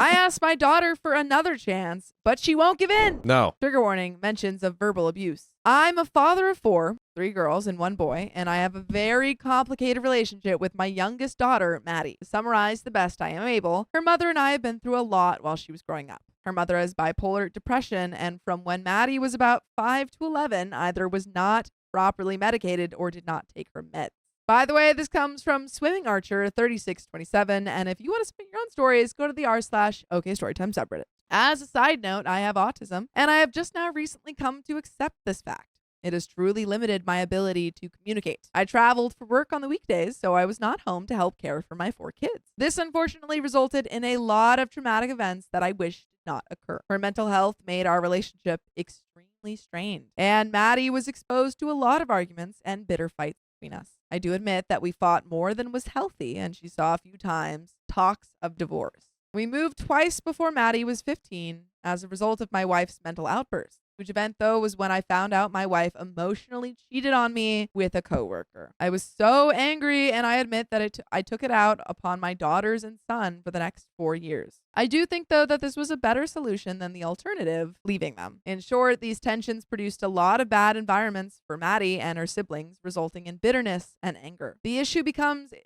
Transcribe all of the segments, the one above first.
I asked my daughter for another chance, but she won't give in. No. Trigger warning, mentions of verbal abuse. I'm a father of 4, 3 girls and 1 boy, and I have a very complicated relationship with my youngest daughter, Maddie. To summarize the best I am able, her mother and I have been through a lot while she was growing up. Her mother has bipolar depression, and from when Maddie was about 5 to 11, either was not properly medicated or did not take her meds. By the way, this comes from Swimming Archer 3627, and if you want to submit your own stories, go to the r/OKStorytime subreddit. As a side note, I have autism, and I have just now recently come to accept this fact. It has truly limited my ability to communicate. I traveled for work on the weekdays, so I was not home to help care for my 4 kids. This unfortunately resulted in a lot of traumatic events that I wish did not occur. Her mental health made our relationship extremely strained, and Maddie was exposed to a lot of arguments and bitter fights between us. I do admit that we fought more than was healthy, and she saw a few times talks of divorce. We moved twice before Maddie was 15 as a result of my wife's mental outbursts. Which event, though, was when I found out my wife emotionally cheated on me with a coworker. I was so angry, and I admit that I took it out upon my daughters and son for the next 4 years. I do think, though, that this was a better solution than the alternative, leaving them. In short, these tensions produced a lot of bad environments for Maddie and her siblings, resulting in bitterness and anger. The issue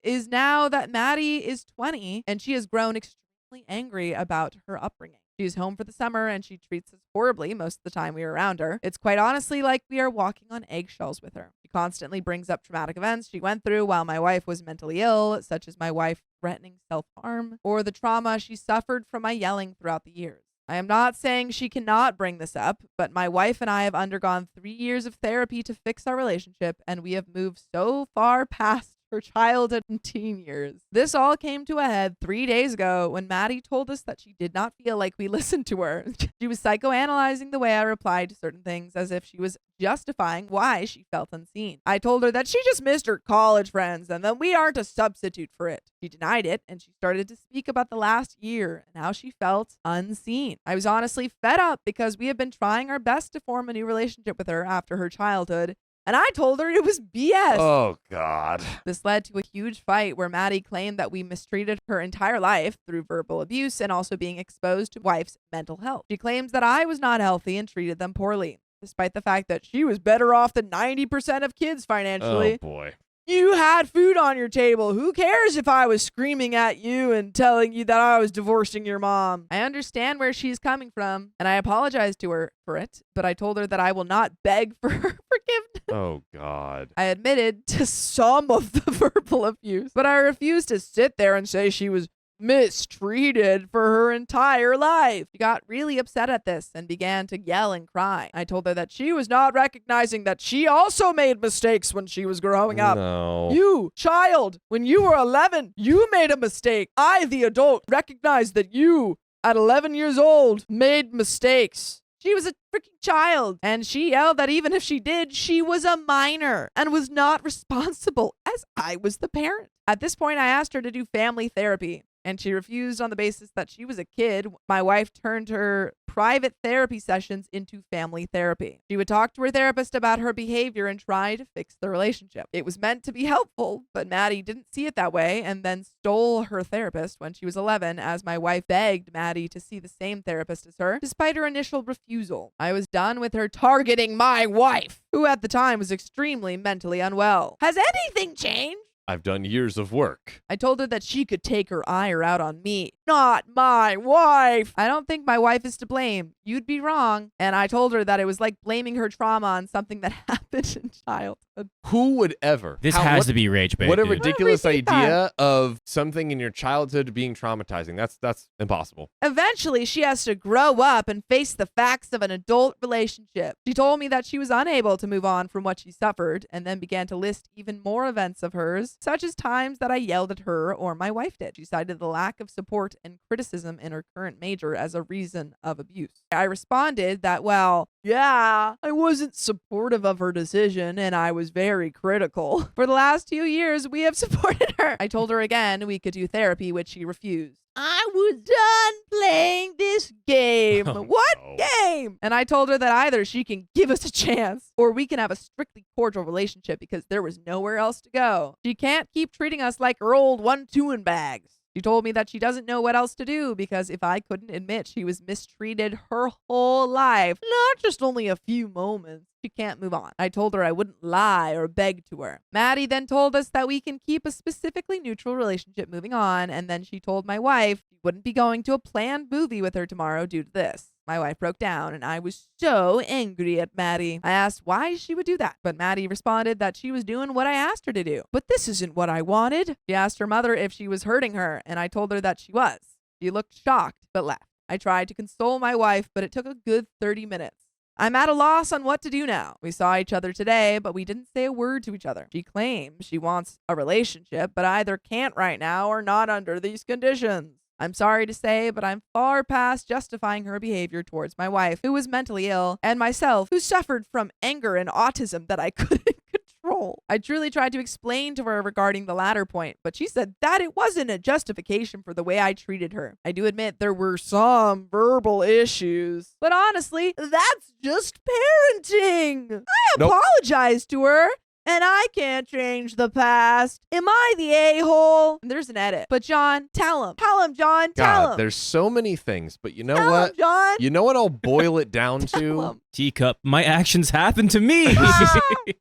is now that Maddie is 20, and she has grown extremely angry about her upbringing. She's home for the summer and she treats us horribly most of the time we are around her. It's quite honestly like we are walking on eggshells with her. She constantly brings up traumatic events she went through while my wife was mentally ill, such as my wife threatening self-harm, or the trauma she suffered from my yelling throughout the years. I am not saying she cannot bring this up, but my wife and I have undergone 3 years of therapy to fix our relationship, and we have moved so far past her childhood and teen years. This all came to a head 3 days ago when Maddie told us that she did not feel like we listened to her. She was psychoanalyzing the way I replied to certain things as if she was justifying why she felt unseen. I told her that she just missed her college friends and that we aren't a substitute for it. She denied it, and she started to speak about the last year and how she felt unseen. I was honestly fed up because we have been trying our best to form a new relationship with her after her childhood, and I told her it was BS. Oh, God. This led to a huge fight where Maddie claimed that we mistreated her entire life through verbal abuse and also being exposed to wife's mental health. She claims that I was not healthy and treated them poorly, despite the fact that she was better off than 90% of kids financially. Oh, boy. You had food on your table. Who cares if I was screaming at you and telling you that I was divorcing your mom? I understand where she's coming from, and I apologize to her for it, but I told her that I will not beg for her forgiveness. Oh, God. I admitted to some of the verbal abuse, but I refused to sit there and say she was mistreated for her entire life. She got really upset at this and began to yell and cry. I told her that she was not recognizing that she also made mistakes when she was growing up. No. You, child, when you were 11, you made a mistake. I, the adult, recognized that you, at 11 years old, made mistakes. She was a freaking child, and she yelled that even if she did, she was a minor and was not responsible, as I was the parent. At this point, I asked her to do family therapy, and she refused on the basis that she was a kid. My wife turned her private therapy sessions into family therapy. She would talk to her therapist about her behavior and try to fix the relationship. It was meant to be helpful, but Maddie didn't see it that way and then stole her therapist when she was 11, as my wife begged Maddie to see the same therapist as her, despite her initial refusal. I was done with her targeting my wife, who at the time was extremely mentally unwell. Has anything changed? I've done years of work. I told her that she could take her ire out on me, not my wife. I don't think my wife is to blame. You'd be wrong. And I told her that it was like blaming her trauma on something that happened in childhood. Who would ever? This has to be rage bait. What a dude. ridiculous Repeat idea that. of something in your childhood being traumatizing. That's impossible. Eventually, she has to grow up and face the facts of an adult relationship. She told me that she was unable to move on from what she suffered and then began to list even more events of hers, such as times that I yelled at her or my wife did. She cited the lack of support and criticism in her current major as a reason of abuse. I responded that, well, yeah, I wasn't supportive of her decision and I was very critical. For the last 2 years, we have supported her. I told her again we could do therapy, which she refused. I was done playing this game. Oh, What no. game? And I told her that either she can give us a chance or we can have a strictly cordial relationship because there was nowhere else to go. She can't keep treating us like her old 1-2 bags. She told me that she doesn't know what else to do because if I couldn't admit she was mistreated her whole life, not just only a few moments, she can't move on. I told her I wouldn't lie or beg to her. Maddie then told us that we can keep a specifically neutral relationship moving on, and then she told my wife she wouldn't be going to a planned movie with her tomorrow due to this. My wife broke down, and I was so angry at Maddie. I asked why she would do that, but Maddie responded that she was doing what I asked her to do. But this isn't what I wanted. She asked her mother if she was hurting her, and I told her that she was. She looked shocked, but left. I tried to console my wife, but it took a good 30 minutes. I'm at a loss on what to do now. We saw each other today, but we didn't say a word to each other. She claims she wants a relationship, but either can't right now or not under these conditions. I'm sorry to say, but I'm far past justifying her behavior towards my wife, who was mentally ill, and myself, who suffered from anger and autism that I couldn't control. I truly tried to explain to her regarding the latter point, but she said that it wasn't a justification for the way I treated her. I do admit there were some verbal issues, but honestly, that's just parenting. I apologized to her. And I can't change the past. Am I the a-hole? And there's an edit. But John, tell him. Tell him, John. Tell him. There's so many things, but you know Tell what? him, John. You know what I'll boil it down Tell to? him. Teacup, my actions happen to me.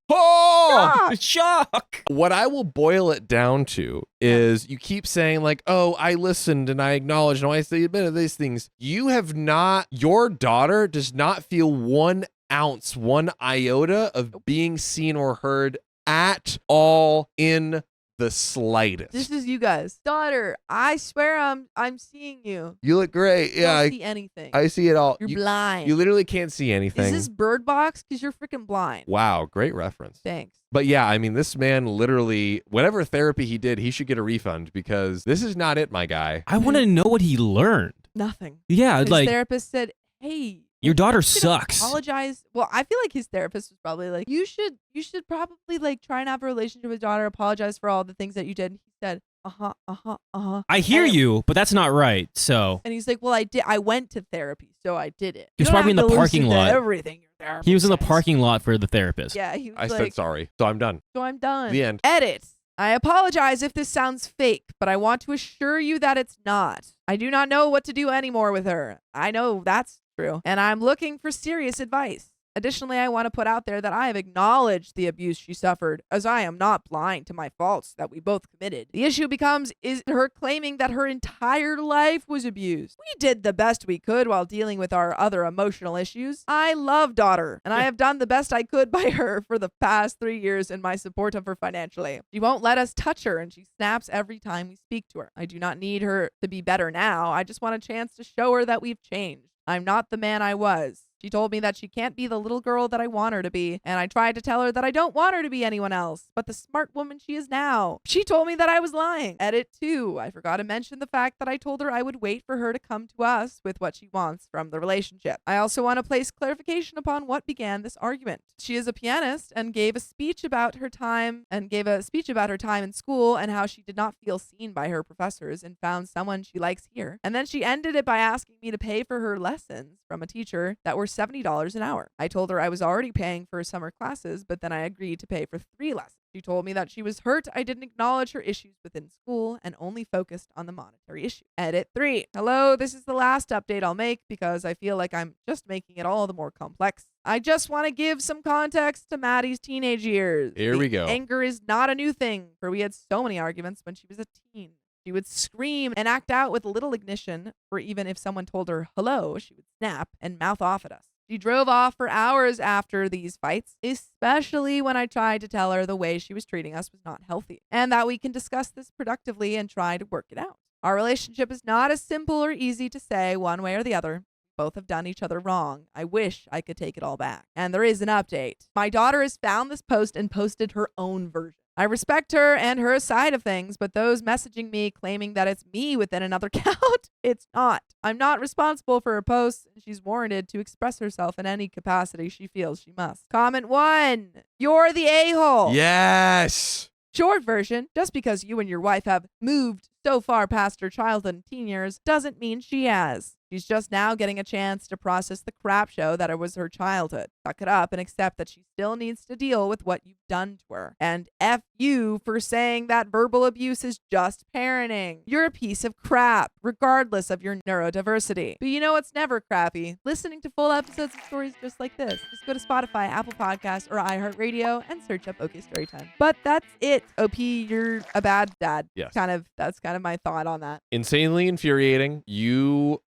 Oh! Shock. What I will boil it down to is you keep saying like, oh, I listened and I acknowledged and I admitted these things. Your daughter does not feel 1 ounce, 1 iota of being seen or heard at all in the slightest. This is you guys. Daughter, I swear I'm seeing you. You look great. You Yeah, don't see anything. I see it all. You're blind. You literally can't see anything. Is this Bird Box? Because you're freaking blind. Wow, great reference. Thanks. But yeah, I mean, this man literally, whatever therapy he did, he should get a refund because this is not it, my guy. I want to know what he learned. Nothing. Yeah, His like therapist said, hey, your daughter you should sucks. Apologize. Well, I feel like his therapist was probably like, you should probably like try and have a relationship with your daughter, apologize for all the things that you did. And he said, I hear And- you, but that's not right. So And he's like, well, I went to therapy, so I did it. He was You don't probably in have the to parking listen to lot. Everything your therapist he was in the says. parking lot for the therapist. Yeah, he was I like, said sorry, so I'm done. so I'm done. The end. Edit. I apologize if this sounds fake, but I want to assure you that it's not. I do not know what to do anymore with her. I know that's true, and I'm looking for serious advice. Additionally, I want to put out there that I have acknowledged the abuse she suffered, as I am not blind to my faults that we both committed. The issue is her claiming that her entire life was abused. We did the best we could while dealing with our other emotional issues. I love daughter, and I have done the best I could by her for the past 3 years in my support of her financially. She won't let us touch her, and she snaps every time we speak to her. I do not need her to be better now. I just want a chance to show her that we've changed. I'm not the man I was. She told me that she can't be the little girl that I want her to be, and I tried to tell her that I don't want her to be anyone else, but the smart woman she is now. She told me that I was lying. Edit 2. I forgot to mention the fact that I told her I would wait for her to come to us with what she wants from the relationship. I also want to place clarification upon what began this argument. She is a pianist and gave a speech about her time in school and how she did not feel seen by her professors and found someone she likes here. And then she ended it by asking me to pay for her lessons from a teacher that were $70 an hour. I told her I was already paying for summer classes, but then I agreed to pay for 3 lessons. She told me that she was hurt I didn't acknowledge her issues within school and only focused on the monetary issue. Edit 3. Hello, this is the last update I'll make because I feel like I'm just making it all the more complex. I just want to give some context to Maddie's teenage years. Here we go. Anger is not a new thing, for we had so many arguments when she was a teen. She would scream and act out with little ignition, or even if someone told her hello, she would snap and mouth off at us. She drove off for hours after these fights, especially when I tried to tell her the way she was treating us was not healthy, and that we can discuss this productively and try to work it out. Our relationship is not as simple or easy to say one way or the other. Both have done each other wrong. I wish I could take it all back. And there is an update. My daughter has found this post and posted her own version. I respect her and her side of things, but those messaging me claiming that it's me within another account, it's not. I'm not responsible for her posts, and she's warranted to express herself in any capacity she feels she must. Comment 1. You're the a-hole. Yes. Short version, just because you and your wife have moved so far past her childhood and teen years doesn't mean she has. She's just now getting a chance to process the crap show that it was her childhood. Suck it up and accept that she still needs to deal with what you've done to her. And F you for saying that verbal abuse is just parenting. You're a piece of crap, regardless of your neurodiversity. But you know what's never crappy? Listening to full episodes of stories just like this. Just go to Spotify, Apple Podcasts, or iHeartRadio and search up OK Storytime. But that's it. OP, you're a bad dad. Yes. That's kind of my thought on that. Insanely infuriating. Your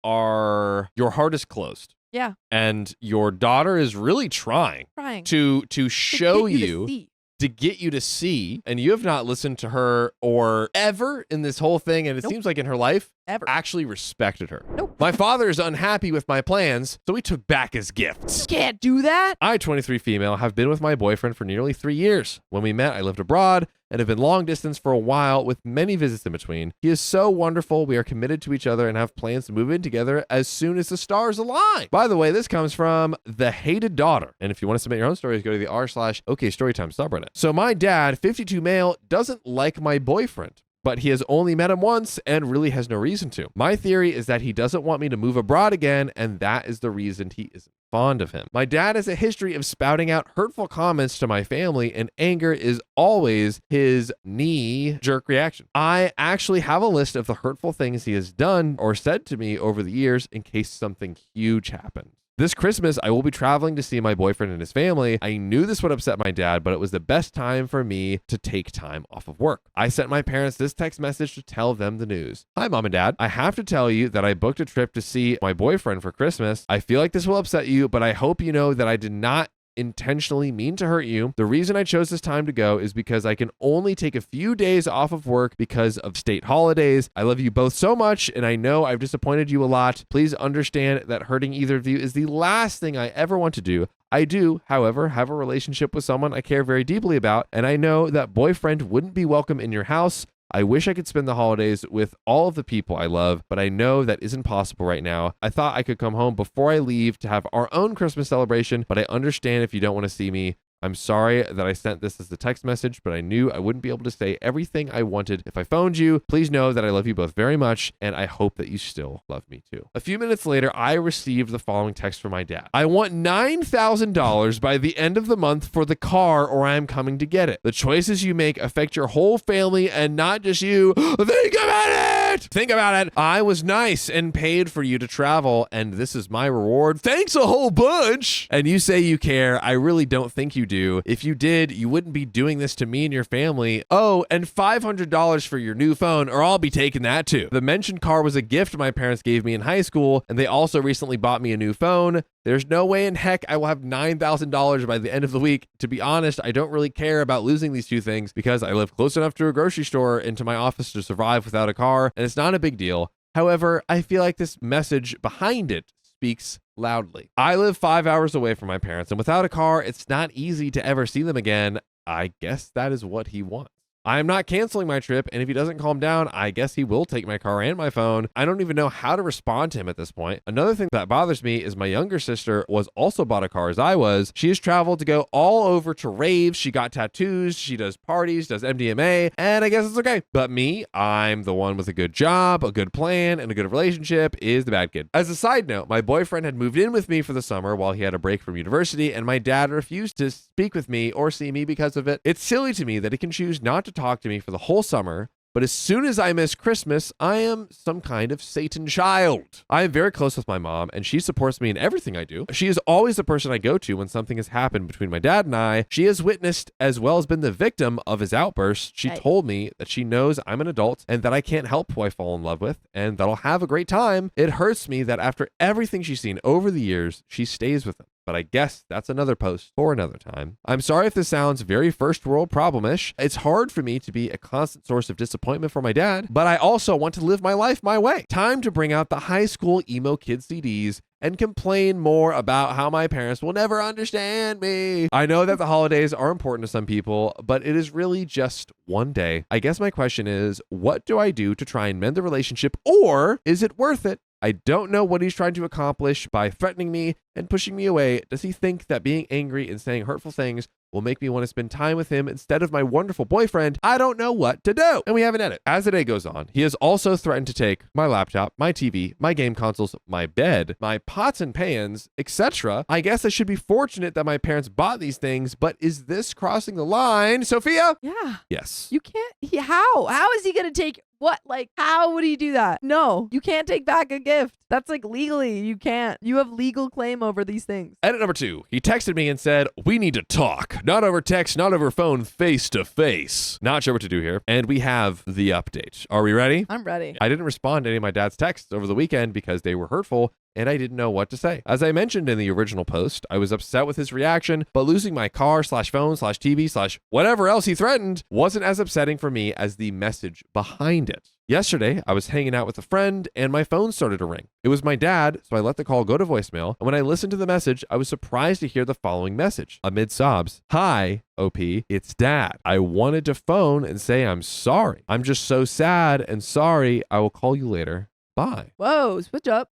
heart is closed. Yeah. And your daughter is really trying to show you, to get you to see, and you have not listened to her or ever in this whole thing, and it seems like in her life, ever actually respected her. Nope. My father is unhappy with my plans, so he took back his gifts. Can't do that. I, 23 female, have been with my boyfriend for nearly 3 years. When we met, I lived abroad and have been long distance for a while with many visits in between. He is so wonderful. We are committed to each other and have plans to move in together as soon as the stars align. By the way, this comes from The Hated Daughter. And if you want to submit your own stories, go to the r/OK Storytime subreddit. So my dad, 52 male, doesn't like my boyfriend, but he has only met him once and really has no reason to. My theory is that he doesn't want me to move abroad again, and that is the reason he isn't fond of him. My dad has a history of spouting out hurtful comments to my family, and anger is always his knee-jerk reaction. I actually have a list of the hurtful things he has done or said to me over the years in case something huge happens. This Christmas, I will be traveling to see my boyfriend and his family. I knew this would upset my dad, but it was the best time for me to take time off of work. I sent my parents this text message to tell them the news. Hi, Mom and Dad. I have to tell you that I booked a trip to see my boyfriend for Christmas. I feel like this will upset you, but I hope you know that I did not intentionally mean to hurt you. The reason I chose this time to go is because I can only take a few days off of work because of state holidays. I love you both so much, and I know I've disappointed you a lot. Please understand that hurting either of you is the last thing I ever want to do. I do, however, have a relationship with someone I care very deeply about, and I know that boyfriend wouldn't be welcome in your house. I wish I could spend the holidays with all of the people I love, but I know that isn't possible right now. I thought I could come home before I leave to have our own Christmas celebration, but I understand if you don't want to see me. I'm sorry that I sent this as a text message, but I knew I wouldn't be able to say everything I wanted if I phoned you. Please know that I love you both very much, and I hope that you still love me too. A few minutes later, I received the following text from my dad. I want $9,000 by the end of the month for the car, or I am coming to get it. The choices you make affect your whole family and not just you. Think about it! Think about it. I was nice and paid for you to travel, and this is my reward. Thanks a whole bunch. And you say you care. I really don't think you do. If you did, you wouldn't be doing this to me and your family. Oh, and $500 for your new phone, or I'll be taking that too. The mentioned car was a gift my parents gave me in high school, and they also recently bought me a new phone. There's no way in heck I will have $9,000 by the end of the week. To be honest, I don't really care about losing these two things because I live close enough to a grocery store and to my office to survive without a car, and it's not a big deal. However, I feel like this message behind it speaks loudly. I live 5 hours away from my parents, and without a car, it's not easy to ever see them again. I guess that is what he wants. I am not canceling my trip, and if he doesn't calm down, I guess he will take my car and my phone. I don't even know how to respond to him at this point. Another thing that bothers me is my younger sister was also bought a car as I was. She has traveled to go all over to raves. She got tattoos. She does parties, does MDMA, and I guess it's okay. But me, I'm the one with a good job, a good plan, and a good relationship is the bad kid. As a side note, my boyfriend had moved in with me for the summer while he had a break from university, and my dad refused to speak with me or see me because of it. It's silly to me that he can choose not to talk to me for the whole summer, but as soon as I miss Christmas, I am some kind of Satan child. I am very close with my mom, and she supports me in everything I do. She is always the person I go to when something has happened between my dad and I. She has witnessed as well as been the victim of his outbursts. She told me that she knows I'm an adult and that I can't help who I fall in love with and that I'll have a great time. It hurts me that after everything she's seen over the years, she stays with him. But I guess that's another post for another time. I'm sorry if this sounds very first world problemish. It's hard for me to be a constant source of disappointment for my dad, but I also want to live my life my way. Time to bring out the high school emo kid CDs and complain more about how my parents will never understand me. I know that the holidays are important to some people, but it is really just one day. I guess my question is, what do I do to try and mend the relationship, or is it worth it? I don't know what he's trying to accomplish by threatening me, and pushing me away? Does he think that being angry and saying hurtful things will make me want to spend time with him instead of my wonderful boyfriend? I don't know what to do. And we have an edit. As the day goes on, he has also threatened to take my laptop, my TV, my game consoles, my bed, my pots and pans, etc. I guess I should be fortunate that my parents bought these things, but is this crossing the line, Sophia? Yeah. Yes. You can't. How is he going to take what? Like, how would he do that? No, you can't take back a gift. That's like legally, you can't. You have legal claim over these things. Edit number 2. He texted me and said, we need to talk. Not over text, not over phone, face to face. Not sure what to do here. And we have the update. Are we ready? I'm ready. I didn't respond to any of my dad's texts over the weekend because they were hurtful and I didn't know what to say. As I mentioned in the original post, I was upset with his reaction, but losing my car/phone/TV/whatever else he threatened wasn't as upsetting for me as the message behind it. Yesterday, I was hanging out with a friend and my phone started to ring. It was my dad, so I let the call go to voicemail. And when I listened to the message, I was surprised to hear the following message. Amid sobs, "Hi, OP, it's Dad. I wanted to phone and say I'm sorry. I'm just so sad and sorry. I will call you later. Bye." Whoa, switch up.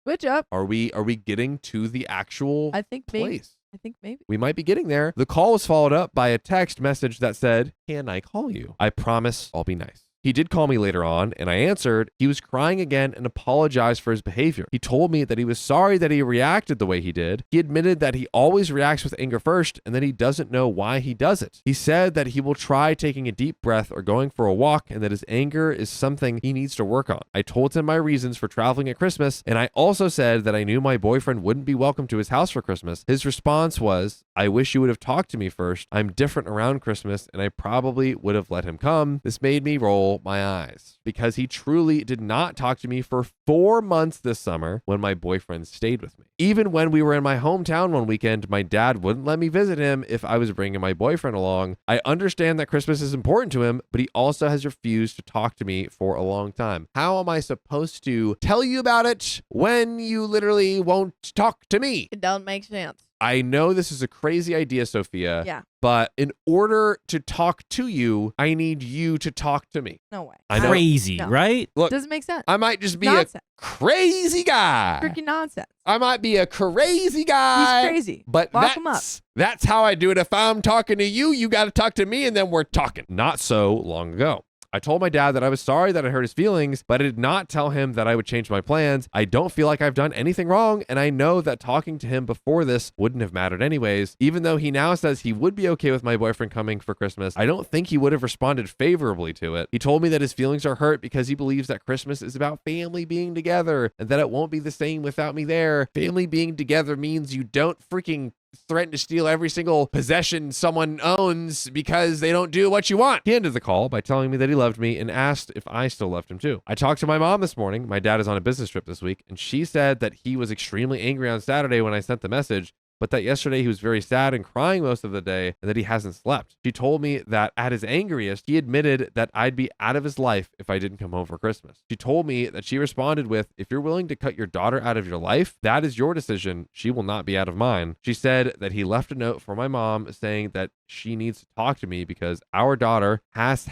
Are we getting to the actual I think maybe. place? I think maybe. We might be getting there. The call was followed up by a text message that said, "Can I call you? I promise I'll be nice." He did call me later on, and I answered. He was crying again and apologized for his behavior. He told me that he was sorry that he reacted the way he did. He admitted that he always reacts with anger first and that he doesn't know why he does it. He said that he will try taking a deep breath or going for a walk and that his anger is something he needs to work on. I told him my reasons for traveling at Christmas, and I also said that I knew my boyfriend wouldn't be welcome to his house for Christmas. His response was, "I wish you would have talked to me first. I'm different around Christmas, and I probably would have let him come." This made me roll my eyes because he truly did not talk to me for 4 months this summer when my boyfriend stayed with me. Even when we were in my hometown one weekend, my dad wouldn't let me visit him if I was bringing my boyfriend along. I understand that Christmas is important to him, but he also has refused to talk to me for a long time. How am I supposed to tell you about it when you literally won't talk to me? It don't make sense. I know this is a crazy idea, Sophia. Yeah. But in order to talk to you, I need you to talk to me. No way. I know. Crazy, No. right? Look, Doesn't make sense. I might just be Nonsense. a crazy guy. Freaking nonsense. I might be a crazy guy. He's crazy. But Lock him up. that's how I do it. If I'm talking to you, you got to talk to me, and then we're talking. Not so long ago, I told my dad that I was sorry that I hurt his feelings, but I did not tell him that I would change my plans. I don't feel like I've done anything wrong, and I know that talking to him before this wouldn't have mattered anyways. Even though he now says he would be okay with my boyfriend coming for Christmas, I don't think he would have responded favorably to it. He told me that his feelings are hurt because he believes that Christmas is about family being together and that it won't be the same without me there. Family being together means you don't freaking threaten to steal every single possession someone owns because they don't do what you want. He ended the call by telling me that he loved me and asked if I still loved him too. I talked to my mom this morning. My dad is on a business trip this week, and she said that he was extremely angry on Saturday when I sent the message, but that yesterday he was very sad and crying most of the day and that he hasn't slept. She told me that at his angriest, he admitted that I'd be out of his life if I didn't come home for Christmas. She told me that she responded with, "If you're willing to cut your daughter out of your life, that is your decision. She will not be out of mine." She said that he left a note for my mom saying that she needs to talk to me because our daughter has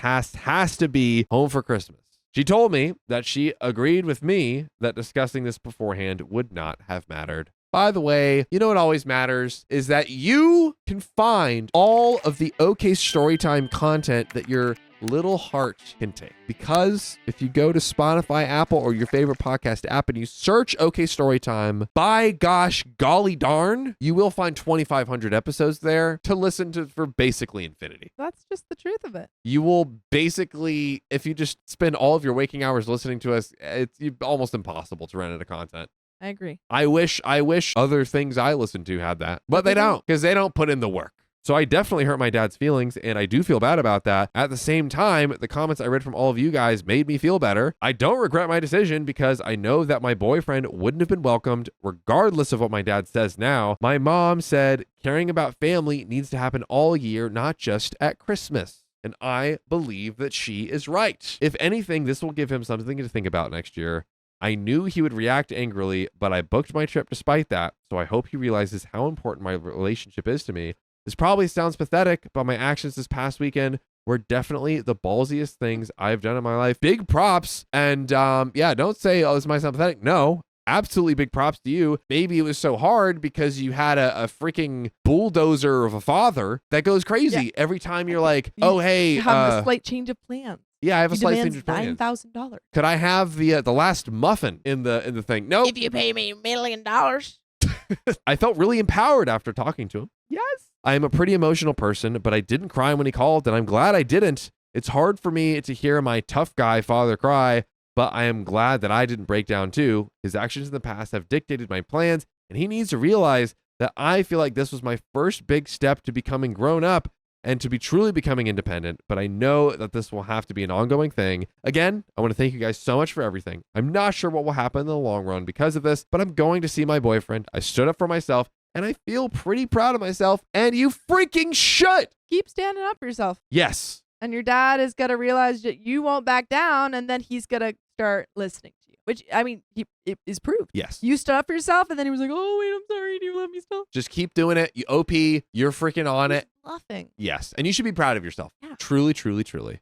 to be home for Christmas. She told me that she agreed with me that discussing this beforehand would not have mattered. By the way, you know what always matters is that you can find all of the OK Storytime content that your little heart can take. Because if you go to Spotify, Apple, or your favorite podcast app and you search OK Storytime, by gosh, golly darn, you will find 2,500 episodes there to listen to for basically infinity. That's just the truth of it. You will basically, if you just spend all of your waking hours listening to us, it's almost impossible to run out of content. I agree. I wish other things I listen to had that, but they don't because they don't put in the work. So I definitely hurt my dad's feelings, and I do feel bad about that. At the same time, the comments I read from all of you guys made me feel better. I don't regret my decision because I know that my boyfriend wouldn't have been welcomed regardless of what my dad says now. My mom said caring about family needs to happen all year, not just at Christmas. And I believe that she is right. If anything, this will give him something to think about next year. I knew he would react angrily, but I booked my trip despite that, so I hope he realizes how important my relationship is to me. This probably sounds pathetic, but my actions this past weekend were definitely the ballsiest things I've done in my life. Big props, and yeah, don't say, oh, this might sound pathetic. No, absolutely big props to you. Maybe it was so hard because you had a freaking bulldozer of a father that goes crazy every time you're like, oh, hey. You have a slight change of plans. Yeah, I have a He slight demands change of plans. $9,000. Could I have the last muffin in the thing? Nope. If you pay me $1 million. I felt really empowered after talking to him. Yes. I am a pretty emotional person, but I didn't cry when he called, and I'm glad I didn't. It's hard for me to hear my tough guy father cry, but I am glad that I didn't break down too. His actions in the past have dictated my plans, and he needs to realize that I feel like this was my first big step to becoming grown up and to be truly becoming independent, but I know that this will have to be an ongoing thing. Again, I want to thank you guys so much for everything. I'm not sure what will happen in the long run because of this, but I'm going to see my boyfriend. I stood up for myself, and I feel pretty proud of myself, and you freaking should! Keep standing up for yourself. Yes. And your dad is going to realize that you won't back down, and then he's going to start listening to you, which, I mean, it is proved. Yes. You stood up for yourself, and then he was like, oh, wait, I'm sorry. Do you love me still? Just keep doing it. You OP, you're freaking on it. Bluffing. Yes. And you should be proud of yourself. Yeah. Truly, truly, truly.